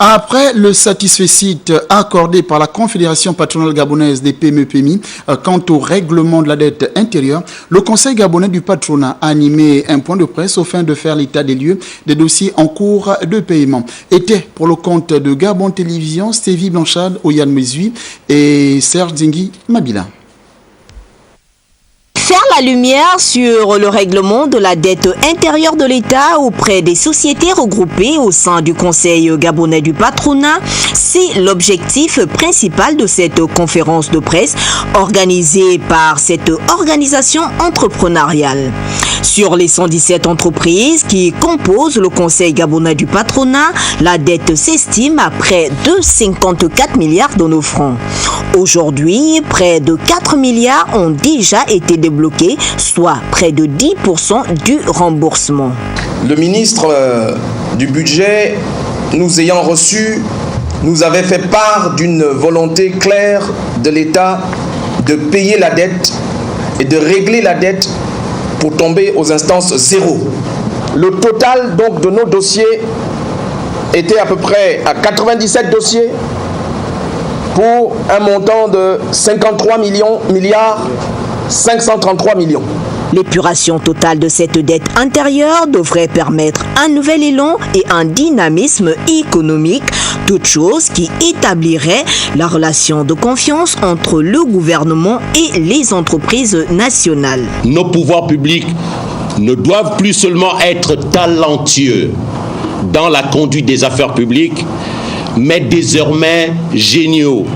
Après le satisfecit accordé par la Confédération patronale gabonaise des PME-PMI quant au règlement de la dette intérieure, le Conseil gabonais du patronat a animé un point de presse au fin de faire l'état des lieux des dossiers en cours de paiement. Était pour le compte de Gabon Télévision, Stevie Blanchard, Oyan Mezui et Serge Dingui Mabila. Faire la lumière sur le règlement de la dette intérieure de l'État auprès des sociétés regroupées au sein du Conseil gabonais du patronat, c'est l'objectif principal de cette conférence de presse organisée par cette organisation entrepreneuriale. Sur les 117 entreprises qui composent le Conseil gabonais du patronat, la dette s'estime à près de 54 milliards de nos francs. Aujourd'hui, près de 4 milliards ont déjà été débloqués, soit près de 10% du remboursement. Le ministre du budget, nous ayant reçus, nous avait fait part d'une volonté claire de l'État de payer la dette et de régler la dette pour tomber aux instances zéro. Le total donc de nos dossiers était à peu près à 97 dossiers pour un montant de 53 milliards 533 millions. L'épuration totale de cette dette intérieure devrait permettre un nouvel élan et un dynamisme économique, toute chose qui établirait la relation de confiance entre le gouvernement et les entreprises nationales. Nos pouvoirs publics ne doivent plus seulement être talentueux dans la conduite des affaires publiques, mais désormais géniaux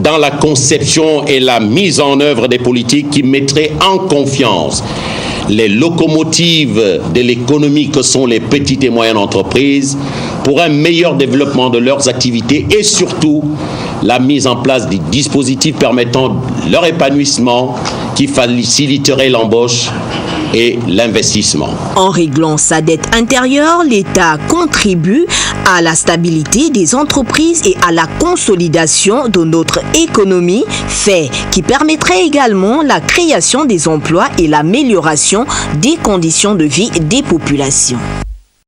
dans la conception et la mise en œuvre des politiques qui mettraient en confiance les locomotives de l'économie que sont les petites et moyennes entreprises pour un meilleur développement de leurs activités et surtout la mise en place des dispositifs permettant leur épanouissement qui faciliterait l'embauche et l'investissement. En réglant sa dette intérieure, l'État contribue à la stabilité des entreprises et à la consolidation de notre économie, fait qui permettrait également la création des emplois et l'amélioration des conditions de vie des populations.